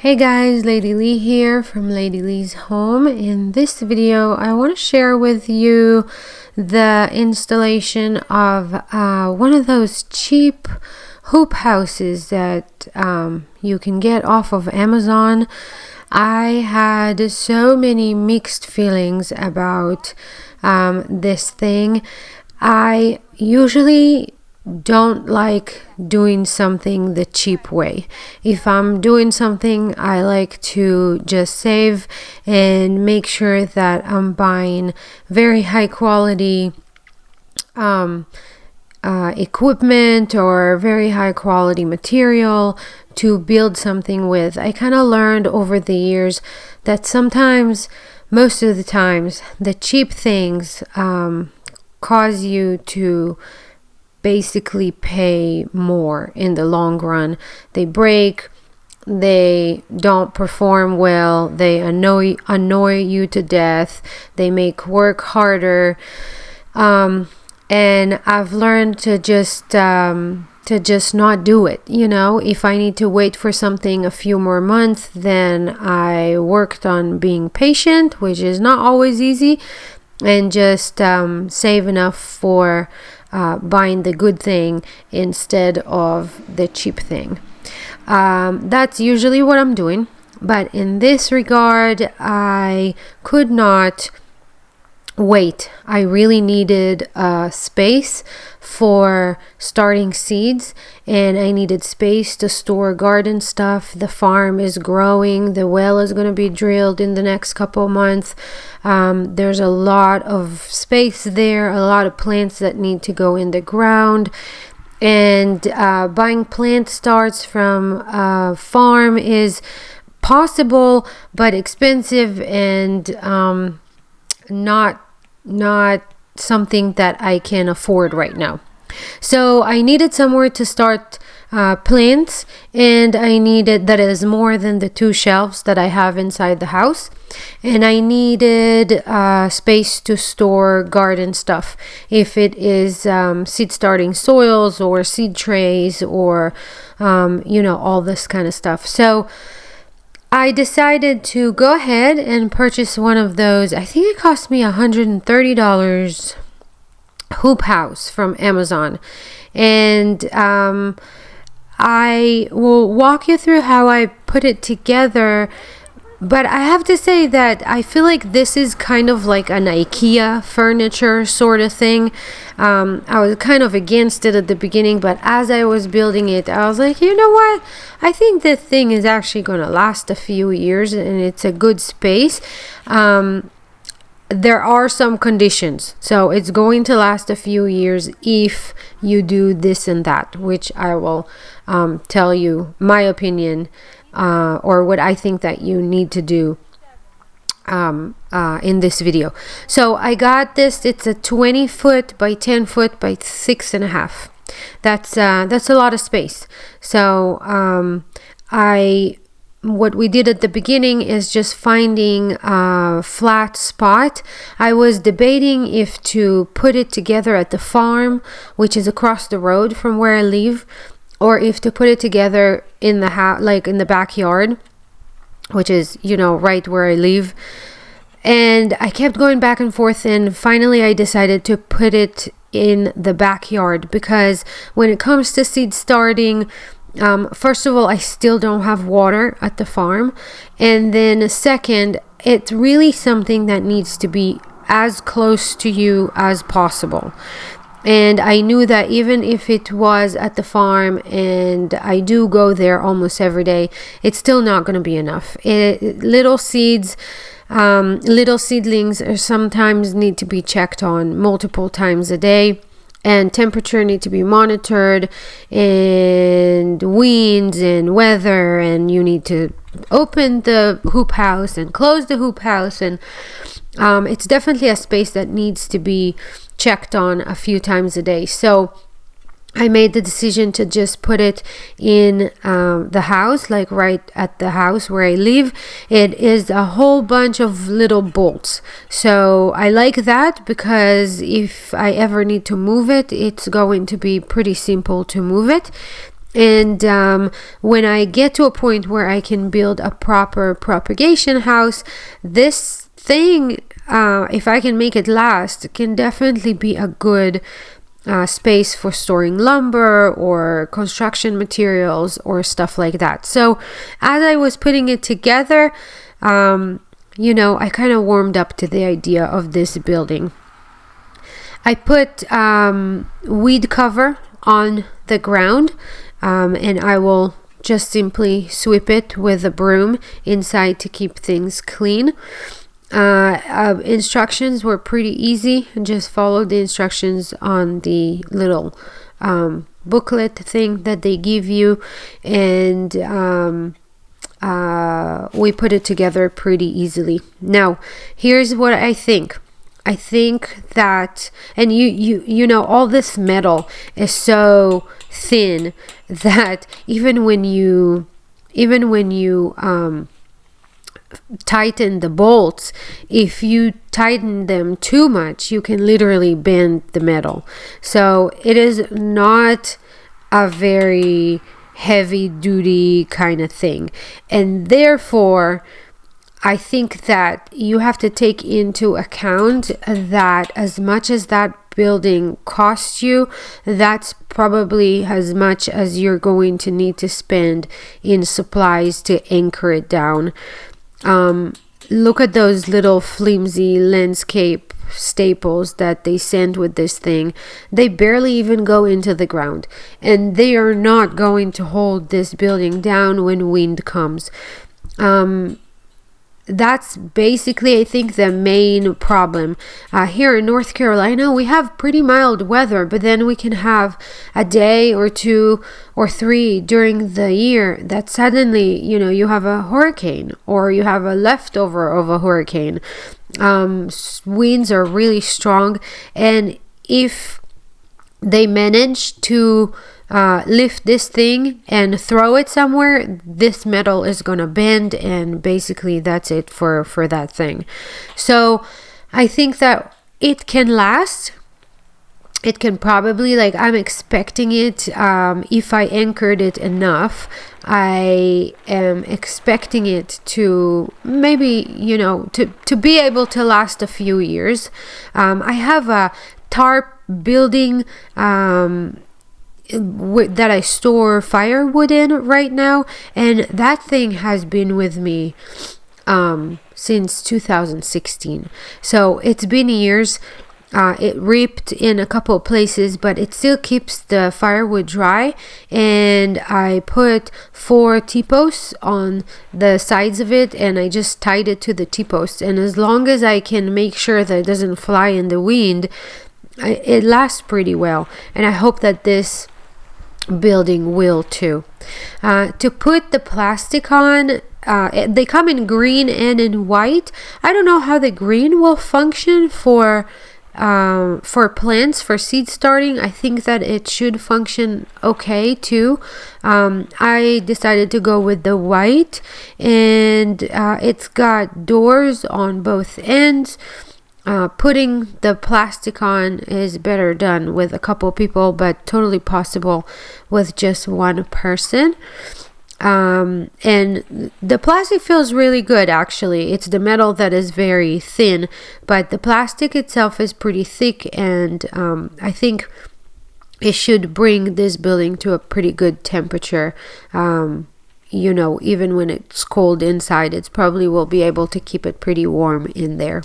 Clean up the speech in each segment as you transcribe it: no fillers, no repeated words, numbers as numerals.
Hey guys, Lady Lee here from Lady Lee's Home. In this video, I want to share with you the installation of one of those cheap hoop houses that you can get off of Amazon. I had so many mixed feelings about this thing. I usually don't like doing something the cheap way. If I'm doing something, I like to just save and make sure that I'm buying very high quality equipment or very high quality material to build something with. I kind of learned over the years that sometimes, most of the times, the cheap things cause you to basically pay more in the long run. They break, they don't perform well, they annoy you to death, they make work harder, and I've learned to just not do it. If I need to wait for something a few more months, then I worked on being patient, which is not always easy, and just save enough for buying the good thing instead of the cheap thing. That's usually what I'm doing, but in this regard, I could not wait. I really needed space for starting seeds, and I needed space to store garden stuff. The farm is growing. The well is going to be drilled in the next couple months. There's a lot of space there, a lot of plants that need to go in the ground. And buying plant starts from a farm is possible, but expensive and not something that I can afford right now. So I needed somewhere to start plants, and I needed that is more than the 2 shelves that I have inside the house, and I needed space to store garden stuff, if it is seed starting soils or seed trays or all this kind of stuff. So I decided to go ahead and purchase one of those. I think it cost me $130 hoop house from Amazon. And I will walk you through how I put it together. But I have to say that I feel like this is kind of like an IKEA furniture sort of thing. I was kind of against it at the beginning, but as I was building it, I was like, you know what? I think this thing is actually going to last a few years, and it's a good space. There are some conditions, so it's going to last a few years if you do this and that, which I will tell you my opinion or what I think that you need to do in this video. So I got this. It's a 20 foot by 10 foot by 6.5. That's a lot of space. So what we did at the beginning is just finding a flat spot. I was debating if to put it together at the farm, which is across the road from where I live, or if to put it together in the house, like in the backyard, which is, right where I live. And I kept going back and forth, and finally I decided to put it in the backyard, because when it comes to seed starting, first of all, I still don't have water at the farm, and then second, it's really something that needs to be as close to you as possible. And I knew that even if it was at the farm, and I do go there almost every day, it's still not going to be enough. Little seedlings sometimes need to be checked on multiple times a day, and temperature need to be monitored, and winds and weather, and you need to open the hoop house and close the hoop house, and it's definitely a space that needs to be checked on a few times a day. So I made the decision to just put it in the house, like right at the house where I live. It is a whole bunch of little bolts. So I like that, because if I ever need to move it, it's going to be pretty simple to move it. And when I get to a point where I can build a proper propagation house, this thing, if I can make it last, can definitely be a good space for storing lumber or construction materials or stuff like that. So as I was putting it together, I kind of warmed up to the idea of this building. I put weed cover on the ground, and I will just simply sweep it with a broom inside to keep things clean. Instructions were pretty easy. Just follow the instructions on the little booklet thing that they give you, and we put it together pretty easily. Now, here's what I think. I think that, and all this metal is so thin that even when you tighten the bolts, if you tighten them too much, you can literally bend the metal. So it is not a very heavy duty kind of thing, and therefore I think that you have to take into account that as much as that building costs you, that's probably as much as you're going to need to spend in supplies to anchor it down. Look at those little flimsy landscape staples that they send with this thing. They barely even go into the ground, and they are not going to hold this building down when wind comes. That's basically, I think, the main problem. Here in North Carolina, we have pretty mild weather, but then we can have a day or 2 or 3 during the year that suddenly, you have a hurricane, or you have a leftover of a hurricane. Winds are really strong, and if they manage to lift this thing and throw it somewhere, this metal is gonna bend, and basically that's it for that thing. So I think that it can last. It can probably, I'm expecting it, if I anchored it enough, I am expecting it to maybe, to be able to last a few years. I have a tarp building that I store firewood in right now, and that thing has been with me since 2016. So it's been years. It ripped in a couple of places, but it still keeps the firewood dry, and I put 4 T-posts on the sides of it, and I just tied it to the T-posts, and as long as I can make sure that it doesn't fly in the wind, it lasts pretty well, and I hope that this building will too. To put the plastic on, they come in green and in white. I don't know how the green will function for plants, for seed starting. I think that it should function okay too. I decided to go with the white, and it's got doors on both ends. Putting the plastic on is better done with a couple people, but totally possible with just one person. And the plastic feels really good, actually. It's the metal that is very thin, but the plastic itself is pretty thick, and I think it should bring this building to a pretty good temperature. Even when it's cold inside, it probably will be able to keep it pretty warm in there.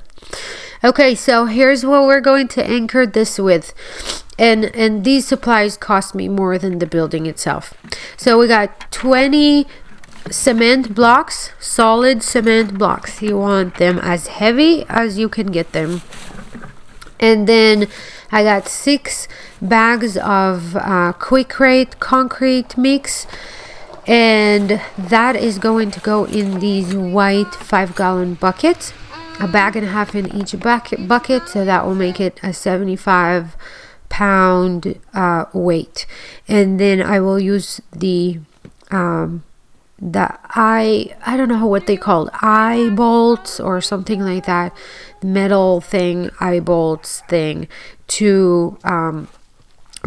Okay, so here's what we're going to anchor this with. And these supplies cost me more than the building itself. So we got 20 cement blocks, solid cement blocks. You want them as heavy as you can get them. And then I got 6 bags of Quikrete concrete mix. And that is going to go in these white 5-gallon buckets. A bag and a half in each bucket, so that will make it a 75-pound weight. And then I will use the I don't know what they called, eye bolts or something like that, metal thing, eye bolts thing, to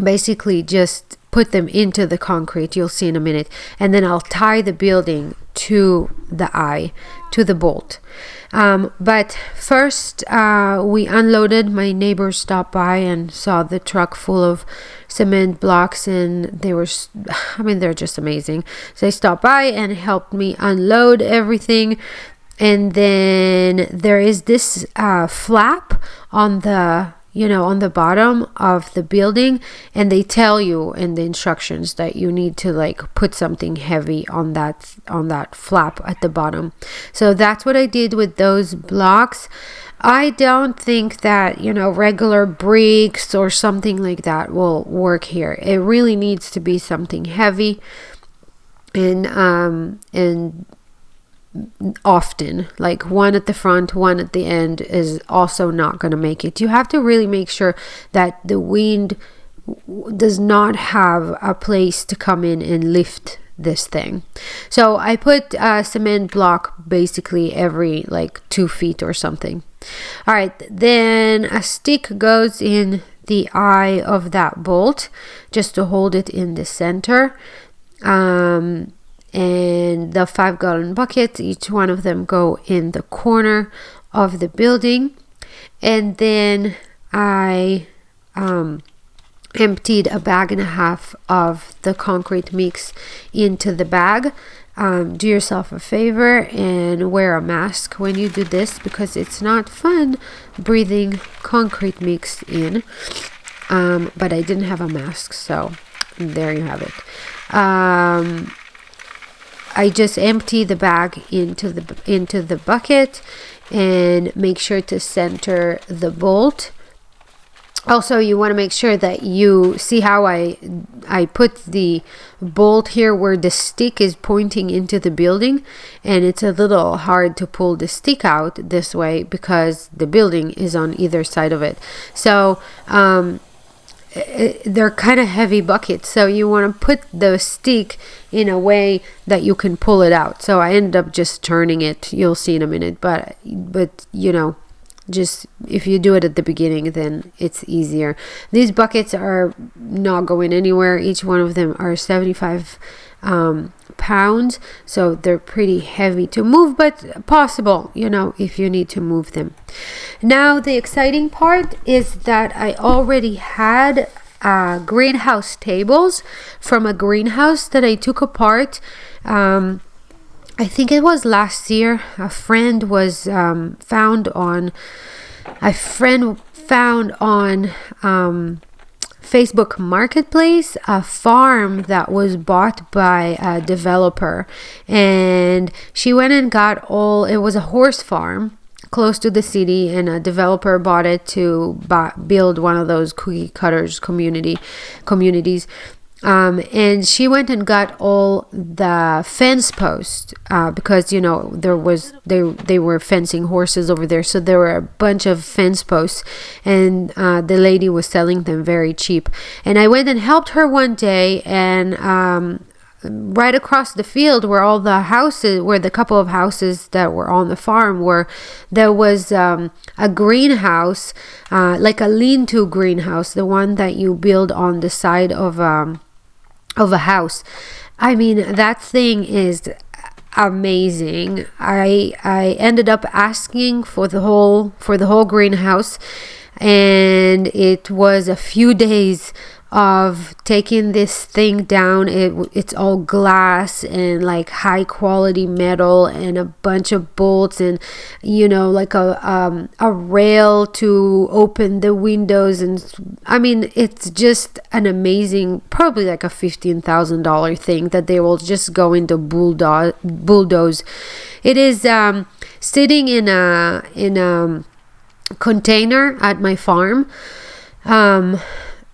basically just put them into the concrete. You'll see in a minute. And then I'll tie the building to the bolt. But first, we unloaded. My neighbors stopped by and saw the truck full of cement blocks, and they're just amazing. So they stopped by and helped me unload everything. And then there is this flap on the bottom of the building, and they tell you in the instructions that you need to like put something heavy on that flap at the bottom. So that's what I did with those blocks. I don't think that regular bricks or something like that will work here. It really needs to be something heavy and often, like one at the front, one at the end is also not going to make it. You have to really make sure that the wind does not have a place to come in and lift this thing. So I put a cement block basically every like 2 feet or something. All right, then a stick goes in the eye of that bolt just to hold it in the center. And the 5-gallon buckets, each one of them go in the corner of the building. And then I emptied a bag and a half of the concrete mix into the bag. Do yourself a favor and wear a mask when you do this, because it's not fun breathing concrete mix in. But I didn't have a mask, so there you have it. I just empty the bag into the bucket and make sure to center the bolt. Also, you want to make sure that you see how I put the bolt here where the stick is pointing into the building, and it's a little hard to pull the stick out this way because the building is on either side of it. So they're kind of heavy buckets, so you want to put the stick in a way that you can pull it out. So I ended up just turning it. You'll see in a minute, but just if you do it at the beginning, then it's easier. These buckets are not going anywhere. Each one of them are 75 pounds, so they're pretty heavy to move, but possible, if you need to move them. Now the exciting part is that I already had greenhouse tables from a greenhouse that I took apart. I think it was last year. A friend was found on Facebook Marketplace a farm that was bought by a developer, and she went and got it was a horse farm close to the city, and a developer bought it to build one of those cookie cutters communities. And she went and got all the fence posts because they were fencing horses over there, so there were a bunch of fence posts, and the lady was selling them very cheap. And I went and helped her one day, and right across the field where all the houses, where the couple of houses that were on the farm were, there was a greenhouse, like a lean-to greenhouse, the one that you build on the side of a house. I mean, that thing is amazing. I ended up asking for the whole greenhouse, and it was a few days of taking this thing down. It's all glass and like high quality metal and a bunch of bolts and like a rail to open the windows, and I mean, it's just an amazing, probably like a $15,000 thing that they will just go into bulldoze. It is sitting in a container at my farm,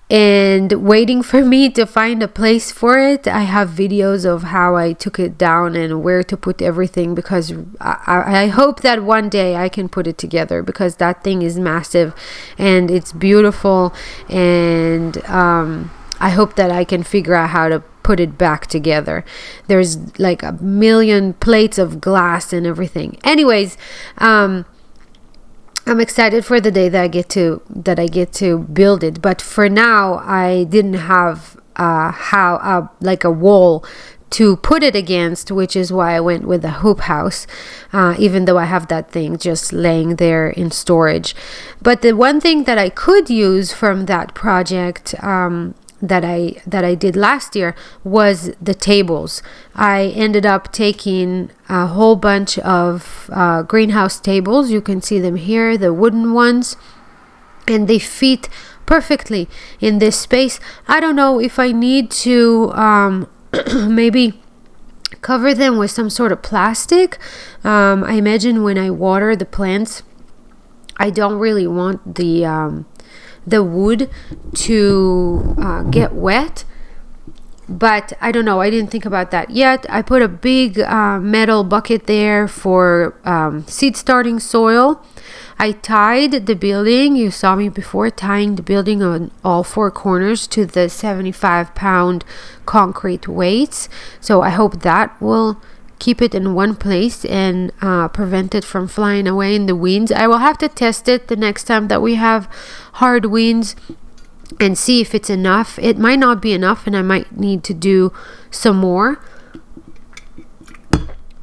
and waiting for me to find a place for it. I have videos of how I took it down and where to put everything, because I hope that one day I can put it together, because that thing is massive and it's beautiful, and I hope that I can figure out how to put it back together. There's like a million plates of glass and everything. Anyways, I'm excited for the day that I get to build it. But for now, I didn't have like a wall to put it against, which is why I went with the hoop house, even though I have that thing just laying there in storage. But the one thing that I could use from that project that I did last year was the tables. I ended up taking a whole bunch of greenhouse tables. You can see them here, the wooden ones, and they fit perfectly in this space. I don't know if I need to maybe cover them with some sort of plastic. I imagine when I water the plants, I don't really want the wood to get wet, but I don't know, I didn't think about that yet. I put a big metal bucket there for seed starting soil. I tied the building. You saw me before tying the building on all four corners to the 75-pound concrete weights. So I hope that will keep it in one place and prevent it from flying away in the winds. I will have to test it the next time that we have hard winds and see if it's enough. It might not be enough, and I might need to do some more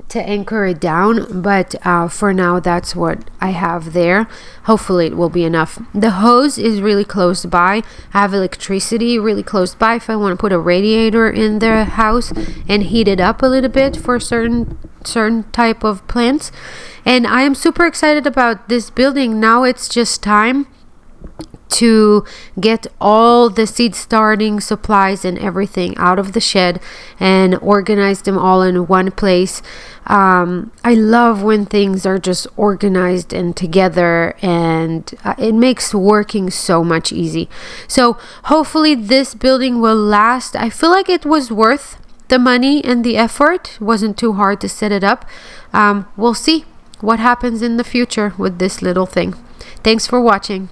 to anchor it down, but for now that's what I have there. Hopefully it will be enough. The hose is really close by. I have electricity really close by if I want to put a radiator in the house and heat it up a little bit for certain type of plants. And I am super excited about this building. Now it's just time to get all the seed starting supplies and everything out of the shed and organize them all in one place. I love when things are just organized and together, and it makes working so much easy. So hopefully this building will last. I feel like it was worth the money and the effort. It wasn't too hard to set it up. We'll see what happens in the future with this little thing. Thanks for watching.